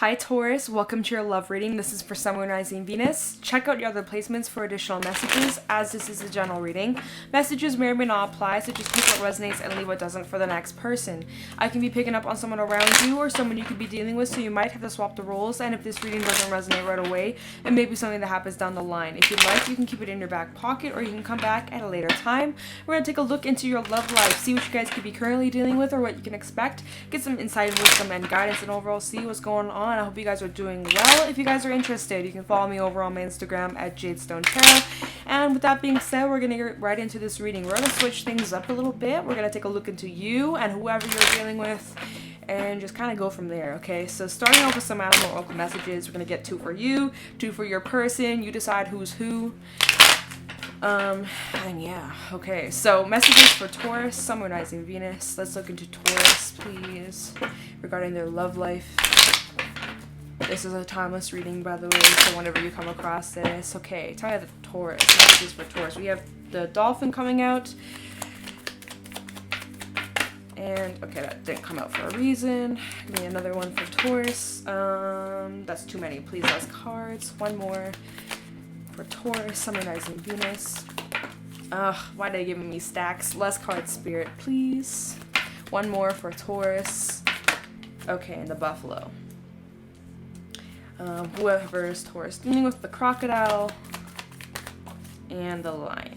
Hi Taurus, welcome to your love reading. This is for Sun, Moon, Rising, Venus. Check out your other placements for additional messages, as this is a general reading. Messages may or may not apply, so just pick what resonates and leave what doesn't for the next person. I can be picking up on someone around you or someone you could be dealing with, so you might have to swap the roles, and if this reading doesn't resonate right away, it may be something that happens down the line. If you'd like, you can keep it in your back pocket, or you can come back at a later time. We're going to take a look into your love life, see what you guys could be currently dealing with or what you can expect, get some insight, wisdom, and guidance, and overall see what's going on. I hope you guys are doing well. If you guys are interested, you can follow me over on my Instagram at Jadestone Tarot. And with that being said, we're going to get right into this reading. We're going to switch things up a little bit. We're going to take a look into you and whoever you're dealing with and just kind of go from there, okay? So starting off with some animal oracle messages, we're going to get 2 for you, 2 for your person. You decide who's who. And yeah, okay, so messages for Taurus, Sun, Moon, Rising, Venus. Let's look into Taurus, please, regarding their love life. This is a timeless reading, by the way, so whenever you come across this. Okay, tell me the Taurus, messages for Taurus. We have the dolphin coming out. And, okay, that didn't come out for a reason. Give me another one for Taurus. That's too many. Please, less cards. One more for Taurus, Sun, Moon, Rising, Venus. Why are they giving me stacks? Less card, Spirit, please. One more for Taurus. Okay, and the buffalo. Whoever's Taurus dealing with the crocodile and the lion.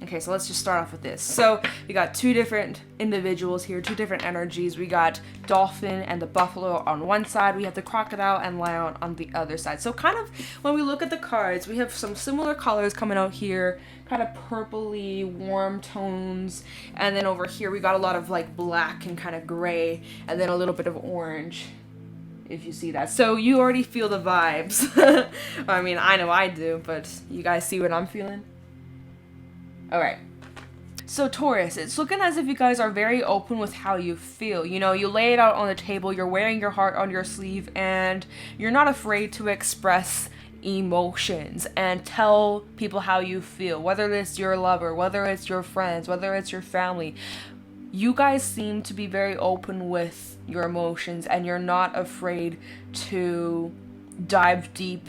Okay, so let's just start off with this. So we got 2 different individuals here, 2 different energies. We got dolphin and the buffalo on one side. We have the crocodile and lion on the other side. So kind of when we look at the cards, we have some similar colors coming out here, kind of purpley, warm tones. And then over here, we got a lot of like black and kind of gray, and then a little bit of orange, if you see that. So you already feel the vibes. I mean, I know I do, but you guys see what I'm feeling? Alright, so Taurus, it's looking as if you guys are very open with how you feel. You know, you lay it out on the table, you're wearing your heart on your sleeve, and you're not afraid to express emotions and tell people how you feel, whether it's your lover, whether it's your friends, whether it's your family. You guys seem to be very open with your emotions, and you're not afraid to dive deep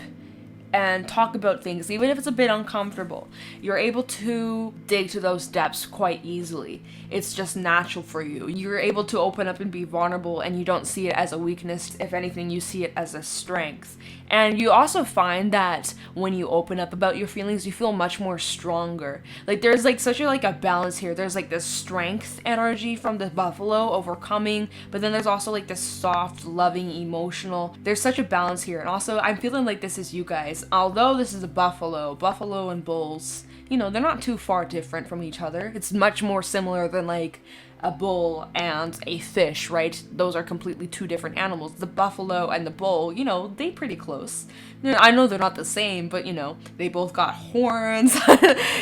and talk about things, even if it's a bit uncomfortable. You're able to dig to those depths quite easily. It's just natural for you. You're able to open up and be vulnerable, and you don't see it as a weakness. If anything, you see it as a strength. And you also find that when you open up about your feelings, you feel much more stronger. Like there's like such a balance here. There's like this strength energy from the buffalo overcoming, but then there's also like this soft, loving, emotional. There's such a balance here. And also I'm feeling like this is you guys. Although this is a buffalo and bulls, you know, they're not too far different from each other. It's much more similar than like a bull and a fish, right? Those are completely 2 different animals. The buffalo and the bull, you know, they pretty close. I know they're not the same, but you know, they both got horns.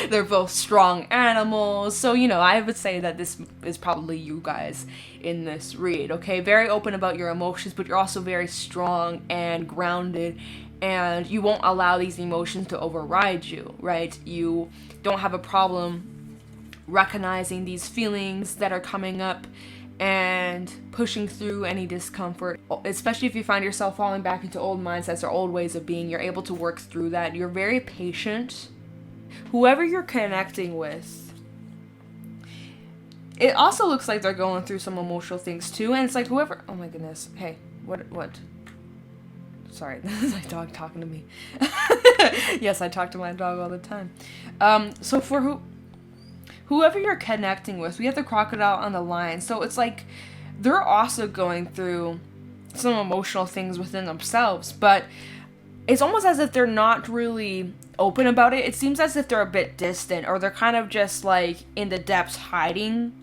They're both strong animals. So, you know, I would say that this is probably you guys in this read, okay? Very open about your emotions, but you're also very strong and grounded, and you won't allow these emotions to override you, right? You don't have a problem recognizing these feelings that are coming up and pushing through any discomfort, especially if you find yourself falling back into old mindsets or old ways of being. You're able to work through that. You're very patient. Whoever you're connecting with, it also looks like they're going through some emotional things too, and it's like whoever, oh my goodness, hey, what? Sorry, this is my dog talking to me. Yes, I talk to my dog all the time. So for whoever you're connecting with, we have the crocodile and the lion. So it's like they're also going through some emotional things within themselves, but it's almost as if they're not really open about it. It seems as if they're a bit distant, or they're kind of just like in the depths hiding.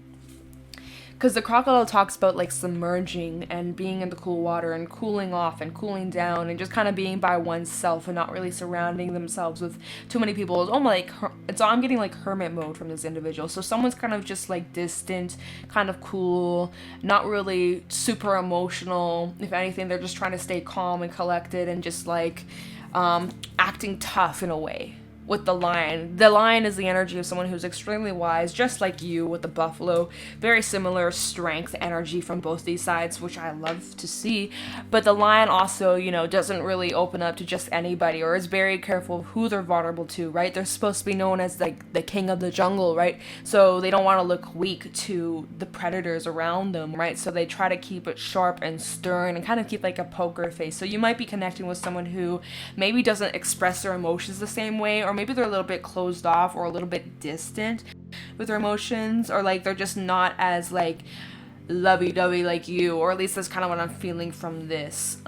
Because the crocodile talks about like submerging and being in the cool water and cooling off and cooling down and just kind of being by oneself and not really surrounding themselves with too many people. It's almost like, I'm getting like hermit mode from this individual. So someone's kind of just like distant, kind of cool, not really super emotional. If anything, they're just trying to stay calm and collected and just like acting tough in a way. with the lion. The lion is the energy of someone who's extremely wise, just like you with the buffalo. Very similar strength energy from both these sides, which I love to see. But the lion also, you know, doesn't really open up to just anybody, or is very careful of who they're vulnerable to, right? They're supposed to be known as like the king of the jungle, right? So they don't want to look weak to the predators around them, right? So they try to keep it sharp and stern and kind of keep like a poker face. So you might be connecting with someone who maybe doesn't express their emotions the same way, or maybe they're a little bit closed off or a little bit distant with their emotions, or like they're just not as like lovey-dovey like you, or at least that's kind of what I'm feeling from this.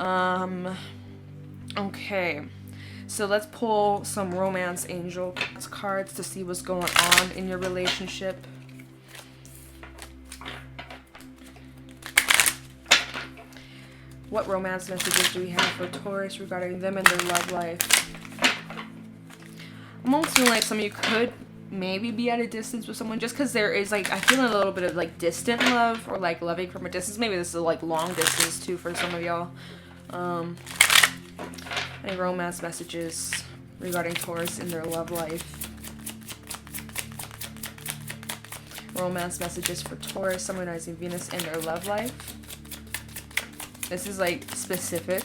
Okay, so let's pull some romance angel cards to see what's going on in your relationship. What romance messages do we have for Taurus regarding them and their love life? I'm almost feeling like some of you could maybe be at a distance with someone, just because there is like, I feel a little bit of like distant love, or like loving from a distance. Maybe this is like long distance too for some of y'all. Any romance messages regarding Taurus in their love life? Romance messages for Taurus, Sun, Rising, Venus in their love life. This is like specific.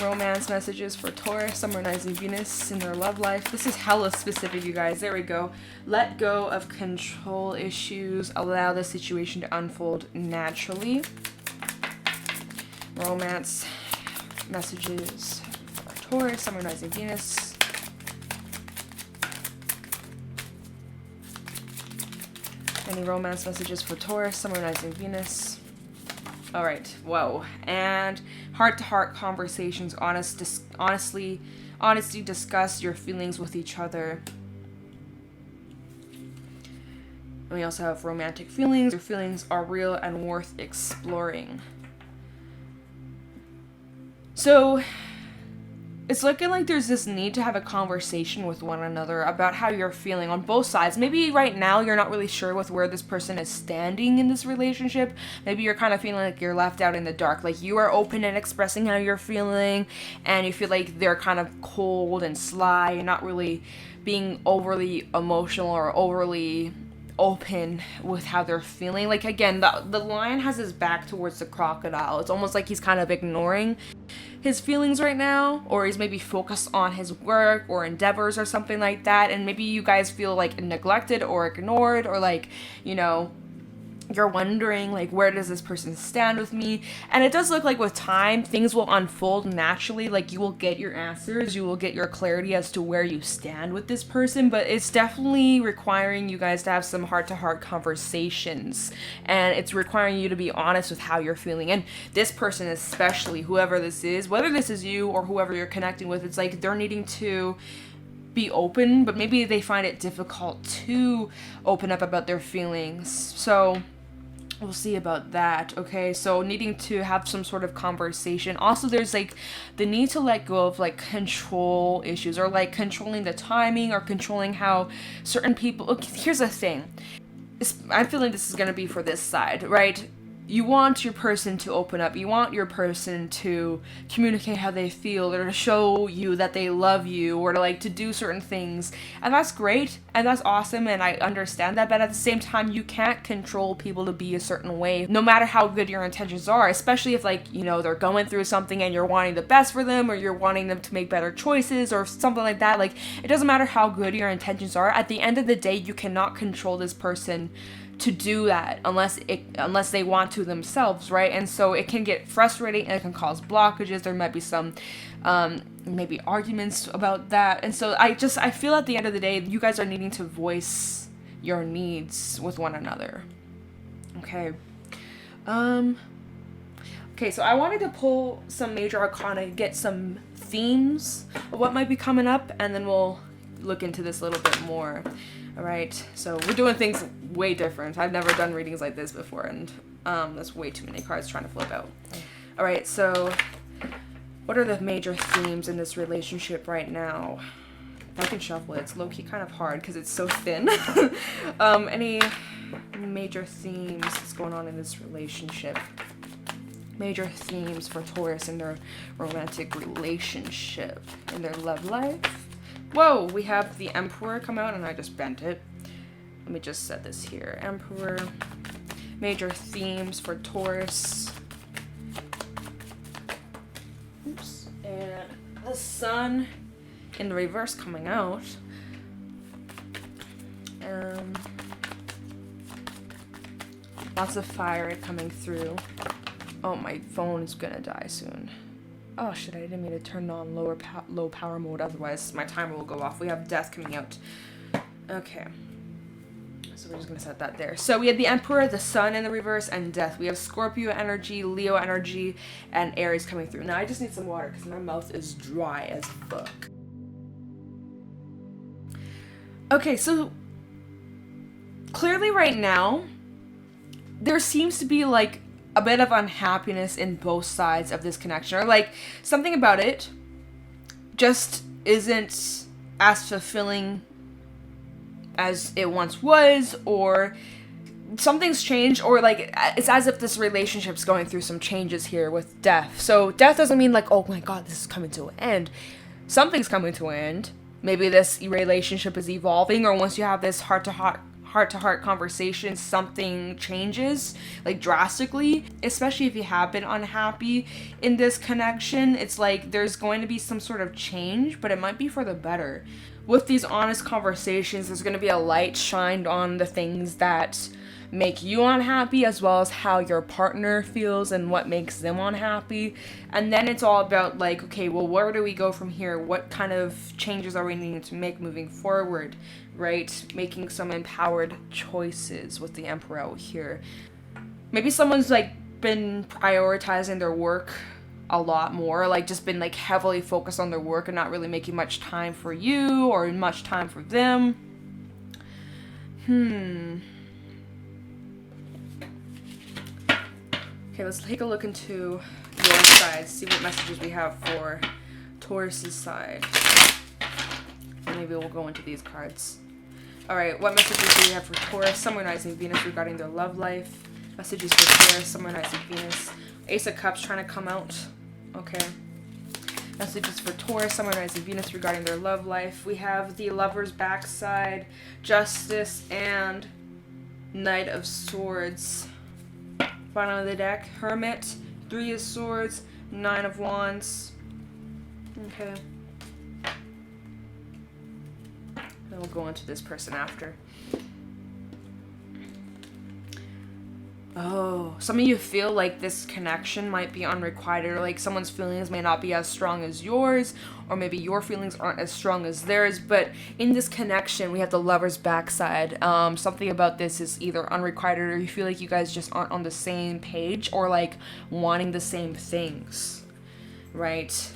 Romance messages for Taurus, Sun, Rising, Venus in their love life. This is hella specific, you guys. There we go. Let go of control issues. Allow the situation to unfold naturally. Romance messages for Taurus, Sun, Rising, Venus. Any romance messages for Taurus, Sun, Rising, Venus? All right, whoa. And heart-to-heart conversations, honesty, discuss your feelings with each other. And we also have romantic feelings. Your feelings are real and worth exploring. So it's looking like there's this need to have a conversation with one another about how you're feeling on both sides. Maybe right now you're not really sure with where this person is standing in this relationship. Maybe you're kind of feeling like you're left out in the dark. Like you are open and expressing how you're feeling, and you feel like they're kind of cold and sly and not really being overly emotional or overly open with how they're feeling. Like again, the lion has his back towards the crocodile. It's almost like he's kind of ignoring his feelings right now, or he's maybe focused on his work or endeavors or something like that, and maybe you guys feel like neglected or ignored, or like, you know, you're wondering like, where does this person stand with me? And it does look like with time things will unfold naturally. Like you will get your answers, you will get your clarity as to where you stand with this person, but it's definitely requiring you guys to have some heart-to-heart conversations, and it's requiring you to be honest with how you're feeling. And this person, especially whoever this is, whether this is you or whoever you're connecting with, it's like they're needing to be open, but maybe they find it difficult to open up about their feelings. So we'll see about that. Okay, so needing to have some sort of conversation. Also, there's like the need to let go of like control issues, or like controlling the timing, or controlling how certain people. Okay, here's the thing. I'm feeling this is going to be for this side, right? You want your person to open up. You want your person to communicate how they feel, or to show you that they love you, or to like to do certain things. And that's great, and that's awesome, and I understand that, but at the same time, you can't control people to be a certain way, no matter how good your intentions are, especially if like, you know, they're going through something and you're wanting the best for them, or you're wanting them to make better choices or something like that. Like, it doesn't matter how good your intentions are. At the end of the day, you cannot control this person to do that unless they want to themselves, right? And so it can get frustrating, and it can cause blockages. There might be some maybe arguments about that. And so I feel at the end of the day, you guys are needing to voice your needs with one another. Okay. Okay, so I wanted to pull some major arcana, get some themes of what might be coming up, and then we'll look into this a little bit more. All right, so we're doing things way different. I've never done readings like this before, and that's way too many cards trying to flip out. All right, so what are the major themes in this relationship right now? If I can shuffle it, it's low-key kind of hard because it's so thin. Any major themes that's going on in this relationship? Major themes for Taurus in their romantic relationship, in their love life. Whoa, we have the Emperor come out and I just bent it. Let me just set this here. Emperor. Major themes for Taurus. Oops. And the Sun in the reverse coming out. Lots of fire coming through. Oh, my phone is gonna die soon. Oh shit, I didn't mean to turn on low power mode, otherwise my timer will go off. We have death coming out. Okay. So we're just gonna set that there. So we have the Emperor, the Sun in the reverse, and death. We have Scorpio energy, Leo energy, and Aries coming through. Now I just need some water because my mouth is dry as fuck. Okay, so clearly right now, there seems to be like a bit of unhappiness in both sides of this connection, or like something about it just isn't as fulfilling as it once was, or something's changed, or like it's as if this relationship's going through some changes here with death. So death doesn't mean like, oh my god, this is coming to an end. Something's coming to an end. Maybe this relationship is evolving, or once you have this heart-to-heart conversation, something changes, like drastically, especially if you have been unhappy in this connection. It's like there's going to be some sort of change, but it might be for the better. With these honest conversations, there's going to be a light shined on the things that make you unhappy, as well as how your partner feels and what makes them unhappy. And then it's all about like, okay, well, where do we go from here? What kind of changes are we needing to make moving forward, right? Making some empowered choices with the Emperor out here. Maybe someone's like been prioritizing their work a lot more, like just been like heavily focused on their work and not really making much time for you or much time for them. Okay, let's take a look into your side, see what messages we have for Taurus's side. Maybe we'll go into these cards. Alright, what messages do we have for Taurus, Sun, Moon, Rising, Venus regarding their love life? Messages for Taurus, Sun, Moon, Rising, Venus. Ace of Cups trying to come out. Okay. Messages for Taurus, Sun, Moon, Rising, Venus regarding their love life. We have the Lover's backside, Justice, and Knight of Swords. Bottom of the deck, Hermit, Three of Swords, Nine of Wands. Okay. Then we'll go into this person after. Oh, some of you feel like this connection might be unrequited, or like someone's feelings may not be as strong as yours, or maybe your feelings aren't as strong as theirs, but in this connection, we have the Lover's backside. Something about this is either unrequited, or you feel like you guys just aren't on the same page, or like wanting the same things, right?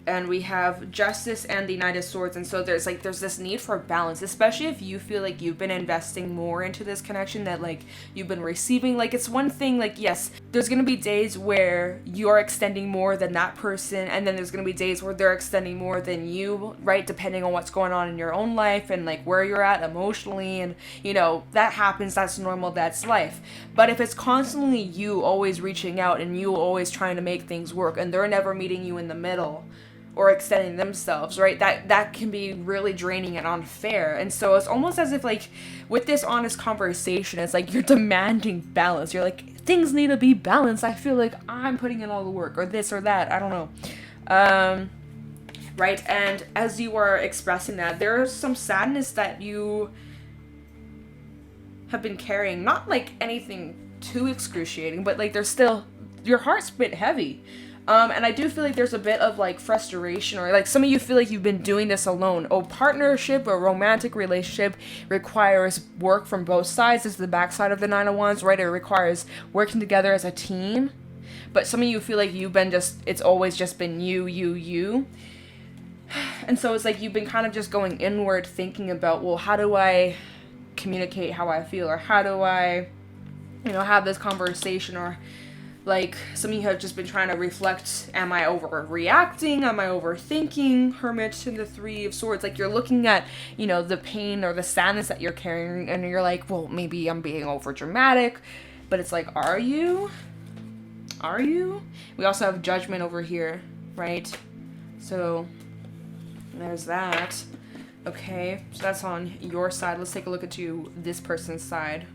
And we have Justice and the Knight of Swords, and so there's this need for balance, especially if you feel like you've been investing more into this connection that like you've been receiving. Like, it's one thing, like, yes, there's gonna be days where you're extending more than that person, and then there's gonna be days where they're extending more than you, right? Depending on what's going on in your own life and like where you're at emotionally, and you know, that happens, that's normal, that's life. But if it's constantly you always reaching out and you always trying to make things work, and they're never meeting you in the middle or extending themselves, right? That can be really draining and unfair. And so it's almost as if like with this honest conversation, it's like you're demanding balance. You're like, things need to be balanced. I feel like I'm putting in all the work, or this or that. I don't know. Right? And as you are expressing that, there's some sadness that you have been carrying. Not like anything too excruciating, but like there's still, your heart's a bit heavy. And I do feel like there's a bit of like frustration, or like some of you feel like you've been doing this alone. A partnership or romantic relationship requires work from both sides. This is the backside of the Nine of Wands, right? It requires working together as a team. But some of you feel like you've been it's always just been you. And so it's like you've been kind of just going inward, thinking about, well, how do I communicate how I feel? Or how do I, have this conversation? Or like, some of you have just been trying to reflect, am I overreacting? Am I overthinking? Hermit and the Three of Swords. Like, you're looking at, the pain or the sadness that you're carrying, and you're like, well, maybe I'm being over dramatic. But it's like, are you? We also have Judgment over here, right? So There's that. Okay, so that's on your side. Let's take a look at this person's side.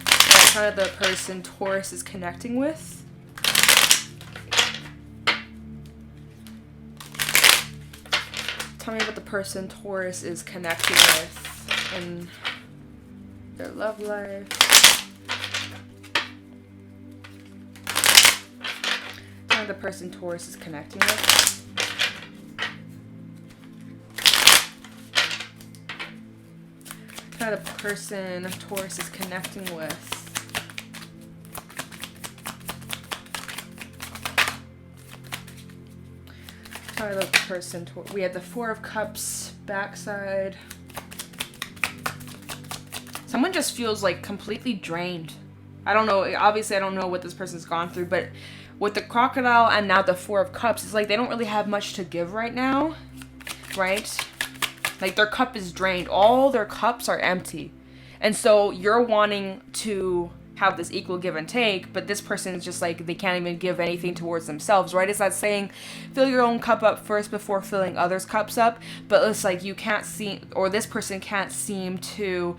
That's kind of the person Taurus is connecting with. Tell me what the person Taurus is connecting with in their love life. Tell me the person Taurus is connecting with. Tell me the person Taurus is connecting with. The person, we have the Four of Cups backside. Someone just feels like completely drained. I don't know, obviously I don't know what this person's gone through, but with the crocodile and now the Four of Cups, it's like they don't really have much to give right now, right? Like their cup is drained. All their cups are empty. And so you're wanting to have this equal give and take, but this person is just like, they can't even give anything towards themselves, right? It's that saying, fill your own cup up first before filling others' cups up, but it's like you can't see, or this person can't seem to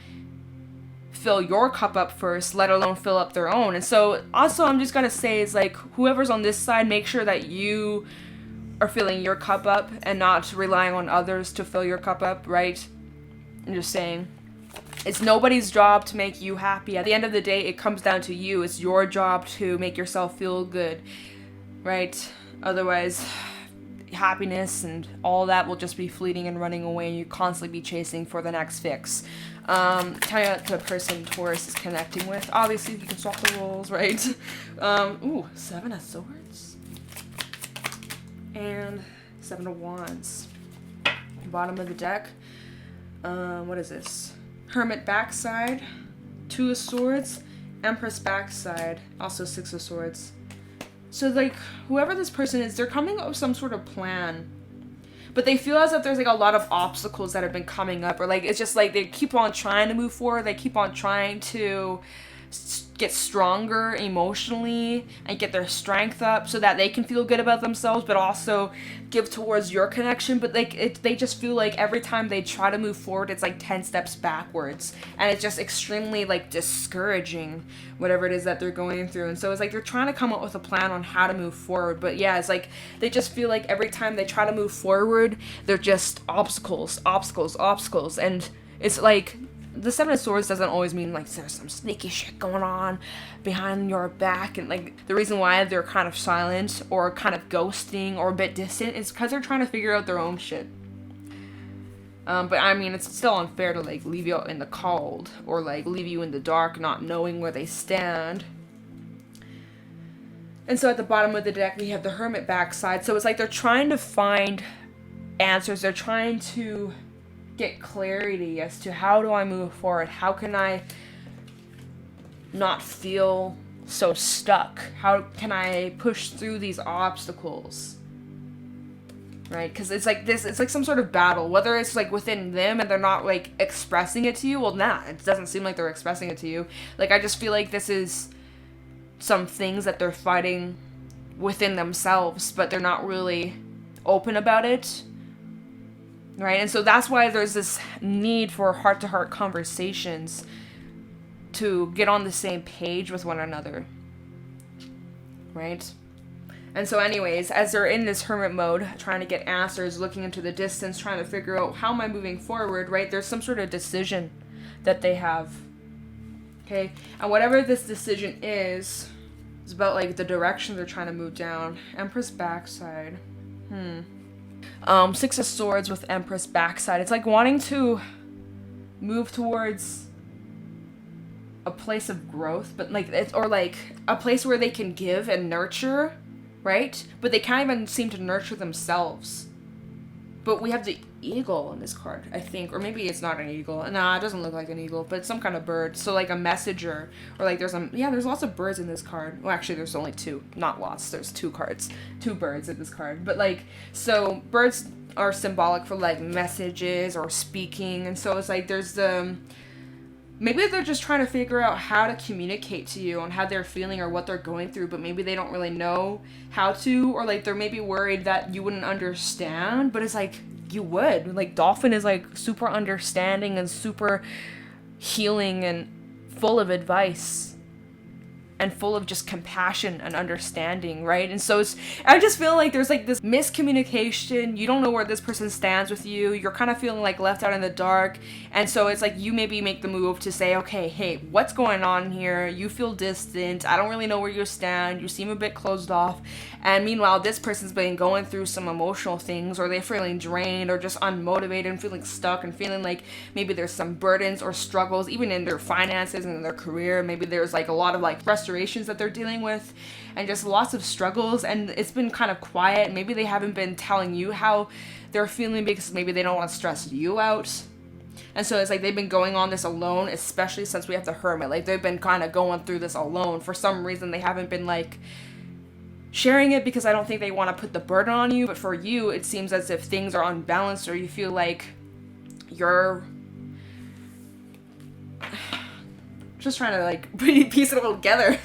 fill your cup up first, let alone fill up their own. And so also I'm just gonna say is like, whoever's on this side, make sure that you are filling your cup up and not relying on others to fill your cup up, right? I'm just saying. It's nobody's job to make you happy. At the end of the day, it comes down to you. It's your job to make yourself feel good, right? Otherwise, happiness and all that will just be fleeting and running away, and you constantly be chasing for the next fix. Tell me what the person Taurus is connecting with. Obviously, you can swap the roles, right? Ooh, Seven of Swords. And Seven of Wands. Bottom of the deck. What is this? Hermit backside, Two of Swords, Empress backside, also Six of Swords. So like whoever this person is, they're coming up with some sort of plan, but they feel as if there's like a lot of obstacles that have been coming up, or like it's just like they keep on trying to move forward, they keep on trying to get stronger emotionally and get their strength up so that they can feel good about themselves, but also give towards your connection. But like they just feel like every time they try to move forward, it's like 10 steps backwards, and it's just extremely like discouraging, whatever it is that they're going through. And so it's like they're trying to come up with a plan on how to move forward, but yeah, it's like they just feel like every time they try to move forward, they're just obstacles, and it's like the Seven of Swords doesn't always mean like there's some sneaky shit going on behind your back, and like the reason why they're kind of silent or kind of ghosting or a bit distant is because they're trying to figure out their own shit. But I mean, it's still unfair to like leave you out in the cold or like leave you in the dark not knowing where they stand. And so at the bottom of the deck we have the Hermit backside, so it's like they're trying to find answers, they're trying to get clarity as to how do I move forward, how can I not feel so stuck, how can I push through these obstacles, right? Because it's like this, it's like some sort of battle, whether it's like within them and they're not like expressing it to you. Well, nah, it doesn't seem like they're expressing it to you. Like I just feel like this is some things that they're fighting within themselves, but they're not really open about it. Right, and so that's why there's this need for heart-to-heart conversations to get on the same page with one another, right? And so anyways, as they're in this hermit mode, trying to get answers, looking into the distance, trying to figure out how am I moving forward, right? There's some sort of decision that they have, okay? And whatever this decision is about like the direction they're trying to move down. Empress backside. Six of Swords with Empress backside. It's like wanting to move towards a place of growth, but like it's, or like a place where they can give and nurture, right? But they can't even seem to nurture themselves. But we have the eagle in this card, I think, or maybe it's not an eagle. Nah, it doesn't look like an eagle, but it's some kind of bird. So like a messenger, or like there's lots of birds in this card. Well, actually, there's only two, not lots. There's two birds in this card. But like, so birds are symbolic for like messages or speaking, and so it's like there's maybe they're just trying to figure out how to communicate to you on how they're feeling or what they're going through, but maybe they don't really know how to, or like they're maybe worried that you wouldn't understand, but it's like you would. Like Dolphin is like super understanding and super healing and full of advice and full of just compassion and understanding, right? And so I just feel like there's like this miscommunication. You don't know where this person stands with you. You're kind of feeling like left out in the dark. And so it's like you maybe make the move to say, okay, hey, what's going on here? You feel distant. I don't really know where you stand. You seem a bit closed off. And meanwhile, this person's been going through some emotional things, or they're feeling drained or just unmotivated and feeling stuck and feeling like maybe there's some burdens or struggles, even in their finances and in their career. Maybe there's like a lot of like frustrations that they're dealing with and just lots of struggles, and it's been kind of quiet. Maybe they haven't been telling you how they're feeling because maybe they don't want to stress you out. And so it's like they've been going on this alone, especially since we have the Hermit. Like they've been kind of going through this alone. For some reason, they haven't been like sharing it because I don't think they want to put the burden on you. But for you, it seems as if things are unbalanced, or you feel like you're just trying to like piece it all together.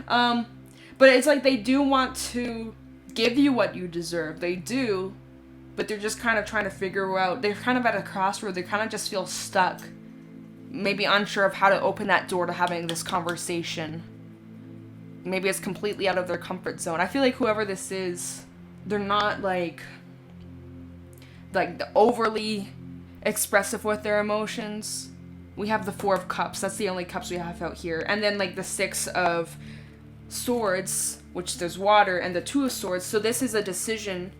But it's like they do want to give you what you deserve. They do, but they're just kind of trying to figure out, they're kind of at a crossroad. They kind of just feel stuck, maybe unsure of how to open that door to having this conversation. Maybe it's completely out of their comfort zone. I feel like whoever this is, they're not like overly expressive with their emotions. We have the Four of Cups. That's the only cups we have out here. And then like the Six of Swords, which there's water, and the Two of Swords. So this is a decision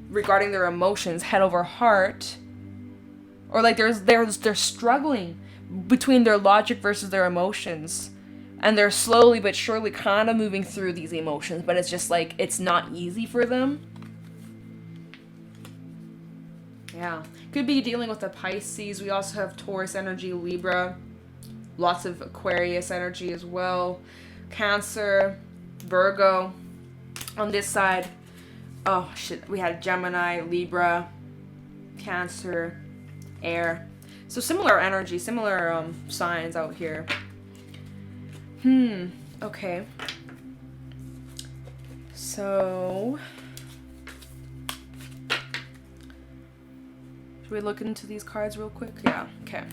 regarding their emotions, head over heart. Or like they're struggling between their logic versus their emotions. And they're slowly but surely kind of moving through these emotions, but it's just like it's not easy for them. Yeah. Could be dealing with a Pisces. We also have Taurus energy, Libra. Lots of Aquarius energy as well. Cancer, Virgo. On this side, oh shit, we had Gemini, Libra, Cancer, Air. So similar energy, similar signs out here. Okay. So should we look into these cards real quick? Yeah, okay.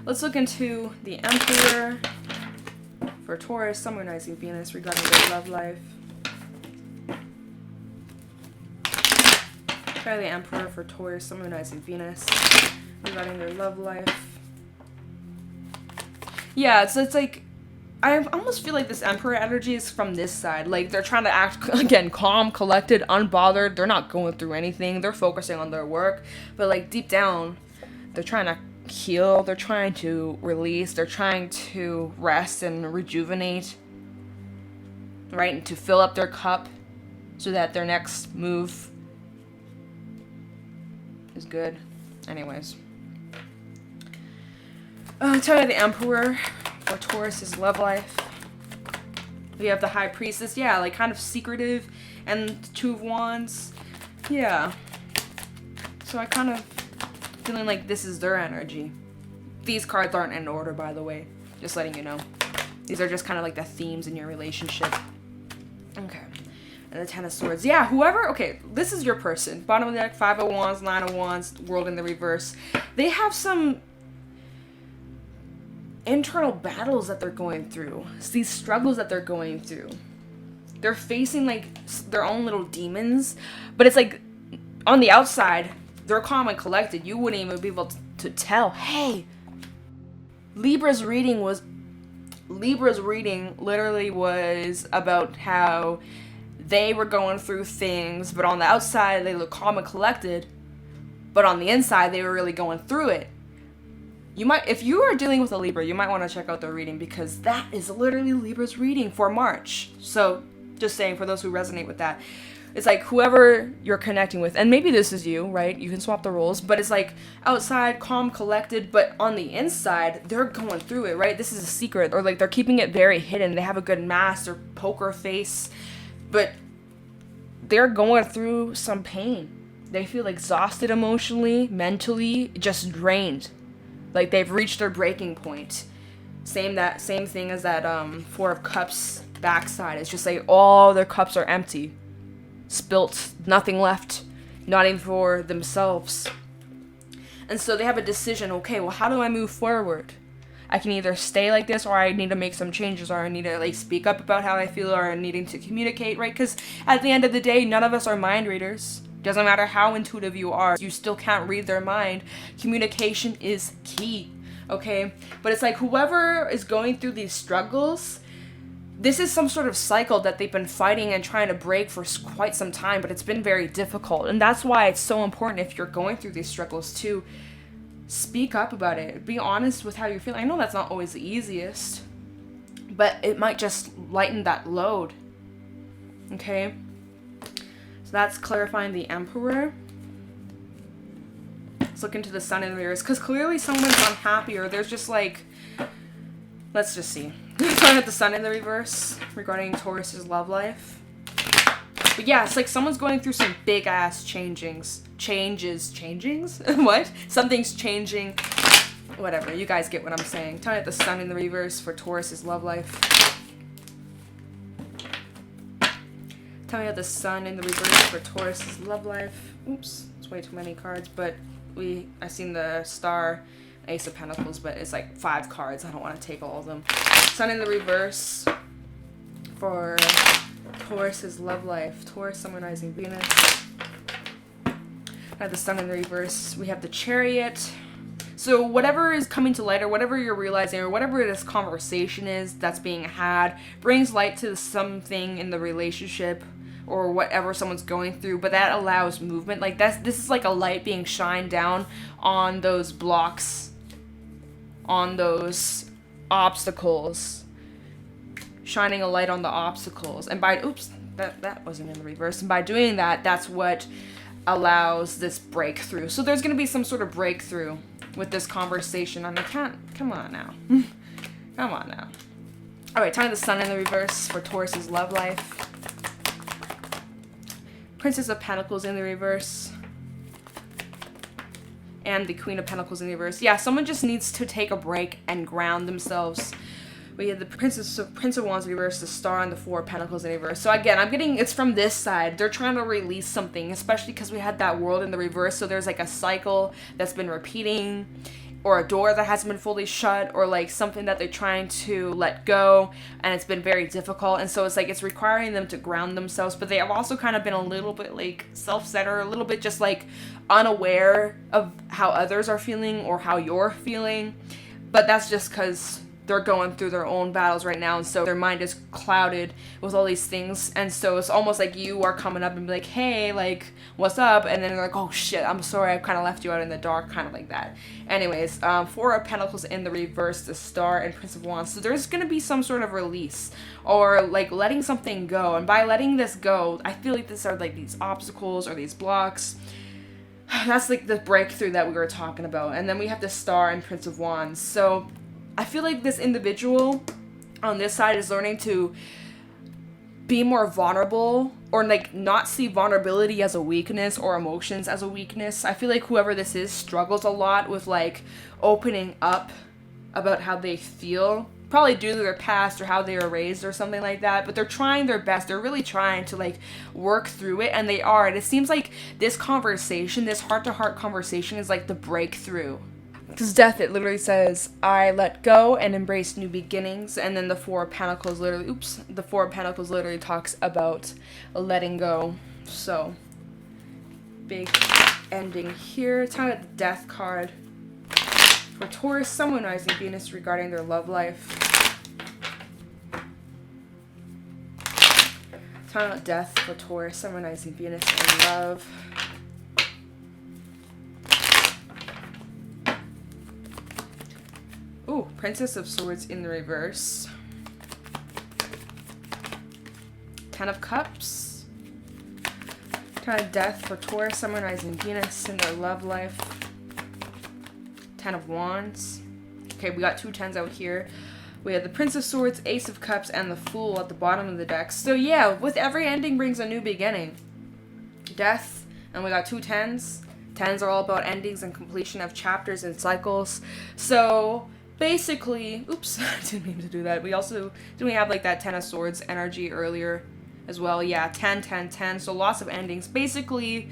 Let's look into the Emperor for Taurus, Sun, Moon, Rising, Venus regarding their love life. Try the Emperor for Taurus, Sun, Moon, Rising, Venus regarding their love life. Yeah, so it's like I almost feel like this Emperor energy is from this side. Like, they're trying to act, again, calm, collected, unbothered. They're not going through anything. They're focusing on their work. But, like, deep down, they're trying to heal. They're trying to release. They're trying to rest and rejuvenate. Right? And to fill up their cup so that their next move is good. Anyways. Tell you the Emperor for Taurus's love life. We have the High Priestess. Yeah, like kind of secretive. And Two of Wands. Yeah. So I kind of feeling like this is their energy. These cards aren't in order, by the way. Just letting you know. These are just kind of like the themes in your relationship. Okay. And the Ten of Swords. Yeah, whoever... Okay, this is your person. Bottom of the deck, Five of Wands, Nine of Wands, World in the reverse. They have some internal battles that they're going through. It's these struggles that they're going through. They're facing like their own little demons, but it's like on the outside they're calm and collected. You wouldn't even be able to tell. Hey, Libra's reading literally was about how they were going through things, but on the outside they look calm and collected, but on the inside they were really going through it. You might, if you are dealing with a Libra, you might want to check out their reading, because that is literally Libra's reading for March. So, just saying, for those who resonate with that, it's like whoever you're connecting with, and maybe this is you, right? You can swap the roles, but it's like outside, calm, collected, but on the inside, they're going through it, right? This is a secret, or like they're keeping it very hidden. They have a good mask or poker face, but they're going through some pain. They feel exhausted emotionally, mentally, just drained. Like they've reached their breaking point. Same thing as that Four of Cups backside. It's just like all their cups are empty. Spilt, nothing left, not even for themselves. And so they have a decision, okay, well, how do I move forward? I can either stay like this, or I need to make some changes, or I need to like speak up about how I feel, or needing to communicate, right? Because at the end of the day, none of us are mind readers. Doesn't matter how intuitive you are, you still can't read their mind. Communication is key, okay? But it's like whoever is going through these struggles, this is some sort of cycle that they've been fighting and trying to break for quite some time, but it's been very difficult. And that's why it's so important, if you're going through these struggles, to speak up about it. Be honest with how you're feeling. I know that's not always the easiest, but it might just lighten that load. Okay? So that's clarifying the Emperor. Let's look into the Sun in the reverse, because clearly someone's unhappy, or there's just like, let's just see. Looking at the Sun in the reverse regarding Taurus's love life. But yeah, it's like someone's going through some big ass changes. What? Something's changing. Whatever, you guys get what I'm saying. Telling it the Sun in the reverse for Taurus's love life. Telling it the Sun in the reverse for Taurus's love life. Oops, it's way too many cards, but I seen the Star, Ace of Pentacles, but it's like 5 cards. I don't want to take all of them. Sun in the reverse for Taurus's love life. Taurus, Sun, Rising, Venus. I have the Sun in the reverse. We have the Chariot. So whatever is coming to light, or whatever you're realizing, or whatever this conversation is that's being had, brings light to something in the relationship, or whatever someone's going through, but that allows movement. Like this is like a light being shined down on those blocks, on those obstacles, shining a light on the obstacles. And by, oops, that wasn't in the reverse. And by doing that, that's what allows this breakthrough. So there's going to be some sort of breakthrough with this conversation. I mean, come on now. Come on now. All right, time the Sun in the reverse for Taurus's love life. Princess of Pentacles in the reverse. And the Queen of Pentacles in the reverse. Yeah, someone just needs to take a break and ground themselves. We have the Prince of Wands in reverse, the Star, and the Four of Pentacles in reverse. So again, I'm getting, it's from this side. They're trying to release something, especially because we had that World in the reverse. So there's like a cycle that's been repeating, or a door that hasn't been fully shut, or like something that they're trying to let go, and it's been very difficult. And so it's like it's requiring them to ground themselves, but they have also kind of been a little bit like self-centered, a little bit just like unaware of how others are feeling or how you're feeling. But that's just because they're going through their own battles right now, and so their mind is clouded with all these things. And so it's almost like you are coming up and be like, hey, like, what's up? And then they're like, oh shit, I'm sorry, I kind of left you out in the dark, kind of like that. Anyways, Four of Pentacles in the reverse, the Star, and Prince of Wands. So there's going to be some sort of release, or like letting something go. And by letting this go, I feel like these are like these obstacles or these blocks. That's like the breakthrough that we were talking about. And then we have the Star and Prince of Wands. So I feel like this individual on this side is learning to be more vulnerable, or like not see vulnerability as a weakness or emotions as a weakness. I feel like whoever this is struggles a lot with like opening up about how they feel, probably due to their past or how they were raised or something like that. But they're trying their best. They're really trying to like work through it, and they are. And it seems like this conversation, this heart-to-heart conversation, is like the breakthrough. Because Death, it literally says, I let go and embrace new beginnings. And then the Four of Pentacles literally, the Four of Pentacles literally talks about letting go. So, big ending here. Time at the Death card for Taurus, Sun, Rising, Venus regarding their love life. Time at Death for Taurus, Sun, Rising, Venus, and love. Ooh, Princess of Swords in the reverse. Ten of Cups. Ten of Death for Taurus, Sun, Rising, Venus in their love life. Ten of Wands. Okay, we got 2 tens out here. We have the Prince of Swords, Ace of Cups, and the Fool at the bottom of the deck. So yeah, with every ending brings a new beginning. Death, and we got 2 tens. Tens are all about endings and completion of chapters and cycles. So basically, oops, I didn't mean to do that. We also, didn't we have like that 10 of Swords energy earlier as well? Yeah, 10, 10, 10. So lots of endings. Basically,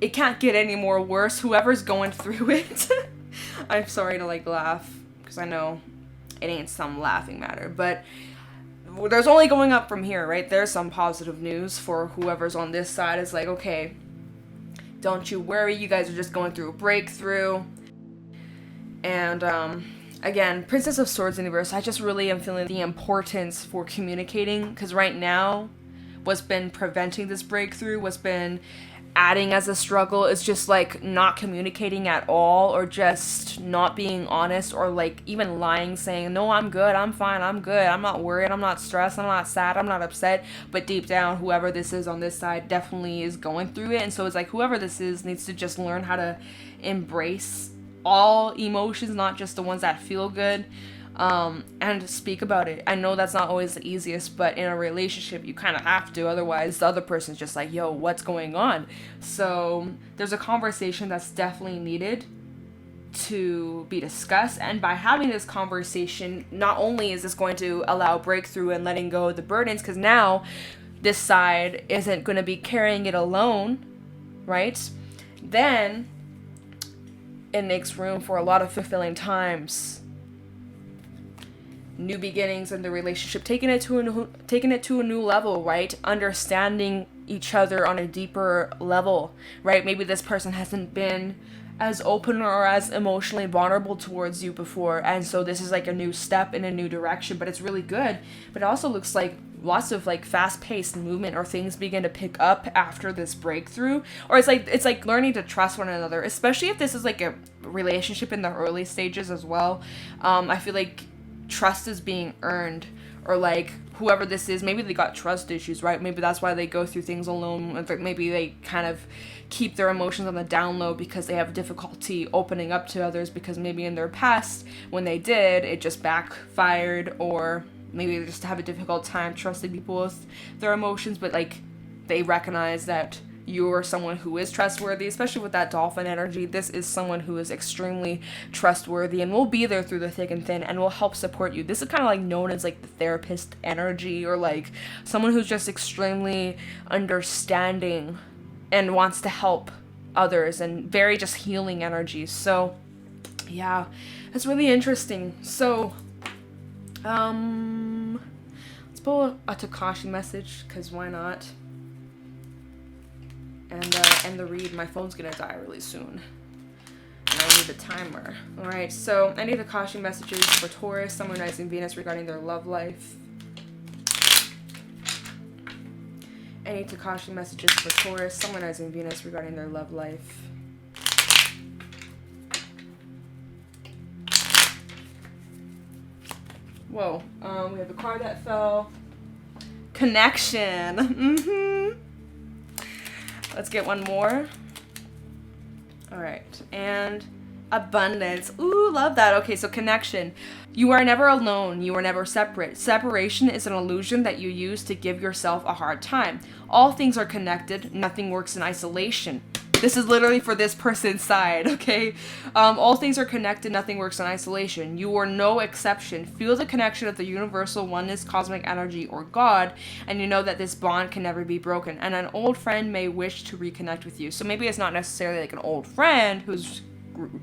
it can't get any more worse. Whoever's going through it. I'm sorry to like laugh, because I know it ain't some laughing matter, but there's only going up from here, right? There's some positive news for whoever's on this side. It's like, okay, don't you worry, you guys are just going through a breakthrough. And again, Princess of Swords universe, I just really am feeling the importance for communicating, because right now what's been preventing this breakthrough, what's been adding as a struggle, is just like not communicating at all, or just not being honest, or like even lying, saying, no, I'm good, I'm fine, I'm good, I'm not worried, I'm not stressed, I'm not sad, I'm not upset. But deep down, whoever this is on this side definitely is going through it. And so it's like, whoever this is needs to just learn how to embrace all emotions, not just the ones that feel good, and speak about it. I know that's not always the easiest, but in a relationship you kind of have to, otherwise the other person's just like, yo, what's going on? So there's a conversation that's definitely needed to be discussed, and by having this conversation, not only is this going to allow breakthrough and letting go of the burdens, because now this side isn't going to be carrying it alone, right? Then it makes room for a lot of fulfilling times, new beginnings in the relationship, taking it to a new level, right? Understanding each other on a deeper level, right? Maybe this person hasn't been as open or as emotionally vulnerable towards you before, and so this is like a new step in a new direction, but it's really good. But it also looks like lots of like fast-paced movement, or things begin to pick up after this breakthrough, or it's like learning to trust one another, especially if this is like a relationship in the early stages as well. I feel like trust is being earned, or like whoever this is, maybe they got trust issues, right? Maybe that's why they go through things alone. Maybe they kind of keep their emotions on the down low because they have difficulty opening up to others, because maybe in their past when they did, it just backfired, or maybe they just have a difficult time trusting people with their emotions. But like, they recognize that you're someone who is trustworthy, especially with that dolphin energy. This is someone who is extremely trustworthy and will be there through the thick and thin and will help support you. This is kind of like known as like the therapist energy, or like someone who's just extremely understanding and wants to help others, and very just healing energies. So yeah, it's really interesting. So let's pull a Takashi message, because why not? And end the read. My phone's gonna die really soon, and I need the timer. Alright, so any Takashi messages for Taurus, Sun, Moon, Rising, Venus regarding their love life. Any Takashi messages for Taurus, Sun, Moon, Rising, Venus regarding their love life. Whoa, we have a card that fell. Connection. Let's get one more. All right, and abundance. Ooh, love that. Okay, so connection. You are never alone. You are never separate. Separation is an illusion that you use to give yourself a hard time. All things are connected. Nothing works in isolation. This is literally for this person's side, okay? All things are connected, nothing works in isolation. You are no exception. Feel the connection of the universal oneness, cosmic energy, or God, and you know that this bond can never be broken. And an old friend may wish to reconnect with you. So maybe it's not necessarily like an old friend who's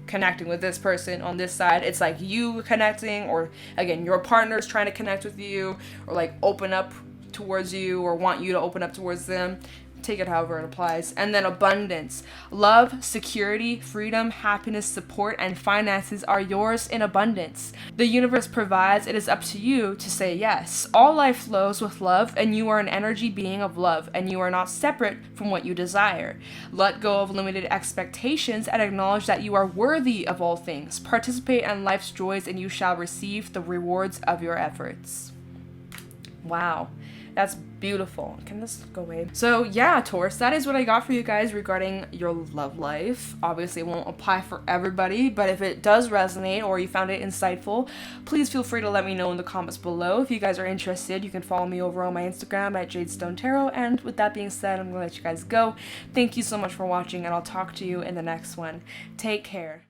connecting with this person on this side. It's like you connecting, or again, your partner's trying to connect with you, or like open up towards you, or want you to open up towards them. Take it however it applies. And then abundance. Love, security, freedom, happiness, support, and finances are yours in abundance. The universe provides. It is up to you to say yes. All life flows with love, and you are an energy being of love, and you are not separate from what you desire. Let go of limited expectations and acknowledge that you are worthy of all things. Participate in life's joys, and you shall receive the rewards of your efforts. Wow. That's beautiful. Can this go away? So yeah, Taurus, that is what I got for you guys regarding your love life. Obviously, it won't apply for everybody, but if it does resonate or you found it insightful, please feel free to let me know in the comments below. If you guys are interested, you can follow me over on my Instagram at JadeStoneTarot. And with that being said, I'm going to let you guys go. Thank you so much for watching, and I'll talk to you in the next one. Take care.